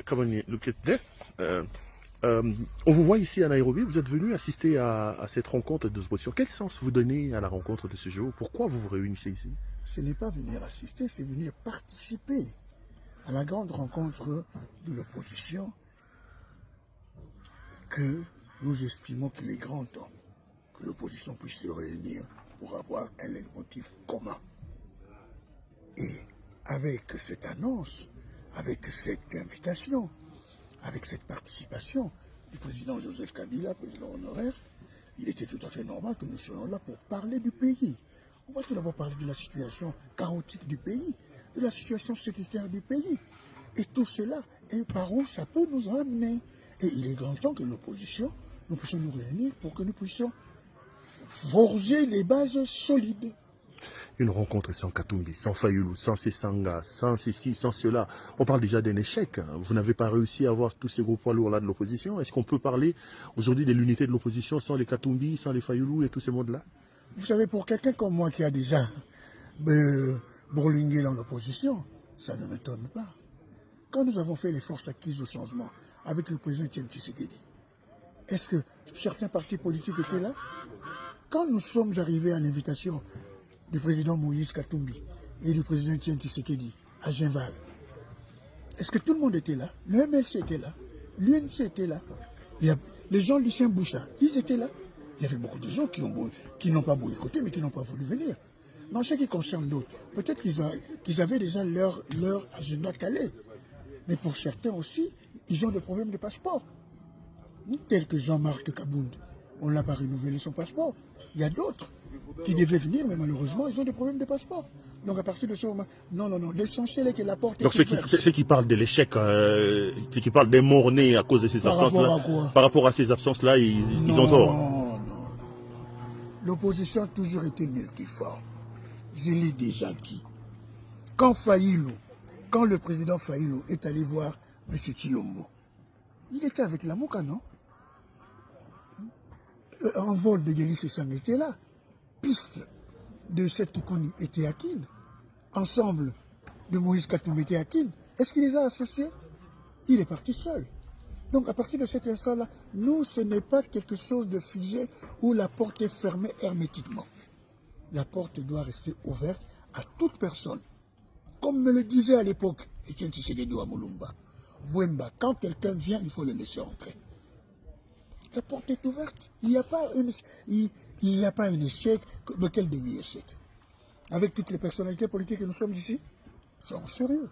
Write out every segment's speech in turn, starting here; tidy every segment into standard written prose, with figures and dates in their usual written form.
Kabani Lukete, on vous voit ici à Nairobi, vous êtes venu assister à cette rencontre de opposition. Quel sens vous donnez à la rencontre de ce jour? Pourquoi vous vous réunissez ici? Ce n'est pas venir assister, c'est venir participer à la grande rencontre de l'opposition que nous estimons qu'il est grand temps que l'opposition puisse se réunir pour avoir un leitmotiv commun. Et avec cette annonce, avec cette invitation, avec cette participation du président Joseph Kabila, président honoraire, il était tout à fait normal que nous soyons là pour parler du pays. On va tout d'abord parler de la situation chaotique du pays, de la situation sécuritaire du pays. Et tout cela, et par où ça peut nous amener. Et il est grand temps que l'opposition, nous puissions nous réunir pour que nous puissions forger les bases solides. Une rencontre sans Katumbi, sans Fayulu, sans Sessanga, sans ceci, sans cela. On parle déjà d'un échec. Vous n'avez pas réussi à avoir tous ces gros poids lourds-là de l'opposition. Est-ce qu'on peut parler aujourd'hui de l'unité de l'opposition sans les Katumbi, sans les Fayulu et tous ces mondes-là? Vous savez, pour quelqu'un comme moi qui a déjà bourlingué dans l'opposition, ça ne m'étonne pas. Quand nous avons fait les forces acquises au changement avec le président Etienne Tshisekedi, est-ce que certains partis politiques étaient là? Quand nous sommes arrivés à l'invitation du président Moïse Katumbi et du président Etienne Tshisekedi à Genval, est-ce que tout le monde était là? Le MLC était là, l'UNC était là, les gens de Lucien Bouchard, ils étaient là. Il y avait beaucoup de gens qui n'ont pas boycotté, mais qui n'ont pas voulu venir. Mais en ce qui concerne d'autres, peut-être qu'ils avaient déjà leur agenda calé. Mais pour certains aussi, ils ont des problèmes de passeport. Tel que Jean-Marc Kabound, on n'a pas renouvelé son passeport. Il y a d'autres qui devaient venir, mais malheureusement, ils ont des problèmes de passeport. Donc à partir de ce moment, non, l'essentiel est que la porte est ouverte. Donc ceux qui parlent de l'échec, qui parlent des morts nés à cause de ces absences-là, par rapport à ces absences-là, ils ont tort. Non. L'opposition a toujours été multiforme. Je l'ai déjà dit. Quand le président Fayulu est allé voir M. Tshilombo, il était avec la Mouka, non? Un vol de Gélis Sessam était là. Piste de cette Kikuni était à Kin. Ensemble de Moïse Katumbi était à Kin. Est-ce qu'il les a associés? Il est parti seul. Donc à partir de cet instant-là, nous, ce n'est pas quelque chose de figé où la porte est fermée hermétiquement. La porte doit rester ouverte à toute personne. Comme me le disait à l'époque Etienne Tshisekedi à Moulumba, Vouemba, quand quelqu'un vient, il faut le laisser entrer. La porte est ouverte. Il n'y a pas un échec, lequel demi-échec. Avec toutes les personnalités politiques que nous sommes ici, soyons sérieux.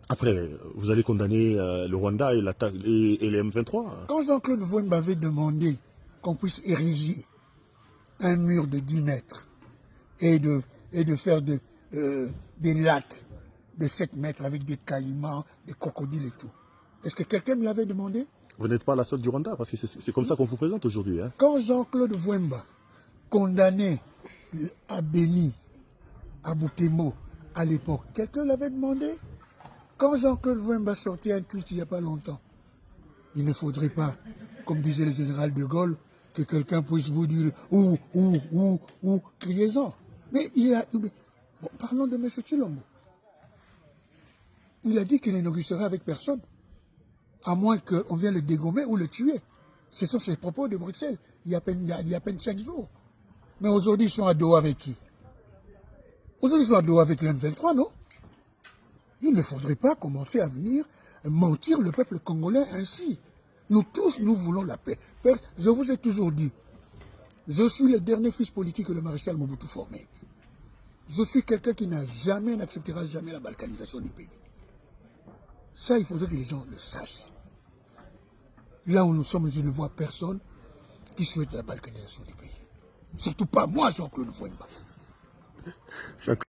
Après, vous allez condamner le Rwanda et les M23. Quand Jean-Claude Vouemba avait demandé qu'on puisse ériger un mur de 10 mètres et de faire des lacs de 7 mètres avec des caïmans, des crocodiles et tout, est-ce que quelqu'un me l'avait demandé? Vous n'êtes pas la seule du Rwanda, parce que c'est comme ça qu'on vous présente aujourd'hui. Hein. Quand Jean-Claude Vouemba condamnait à Béni, à Boukemo, à l'époque, quelqu'un l'avait demandé? Quand Jean-Claude Vouemba sortait un tweet il n'y a pas longtemps, il ne faudrait pas, comme disait le général de Gaulle, que quelqu'un puisse vous dire ou, criez-en. Mais parlons de M. Tshilombo. Il a dit qu'il ne négociera avec personne, à moins qu'on vienne le dégommer ou le tuer. Ce sont ses propos de Bruxelles, il y a à peine 5 jours. Mais aujourd'hui, ils sont à Doha avec qui? Aujourd'hui, ils sont à Doha avec l'M23, non? Il ne faudrait pas commencer à venir mentir le peuple congolais ainsi. Nous tous, nous voulons la paix. Je vous ai toujours dit, je suis le dernier fils politique que le maréchal Mobutu formé. Je suis quelqu'un qui n'acceptera jamais la balkanisation du pays. Ça, il faudrait que les gens le sachent. Là où nous sommes, je ne vois personne qui souhaite la balkanisation du pays. Surtout pas moi, Jean-Claude Vouemba.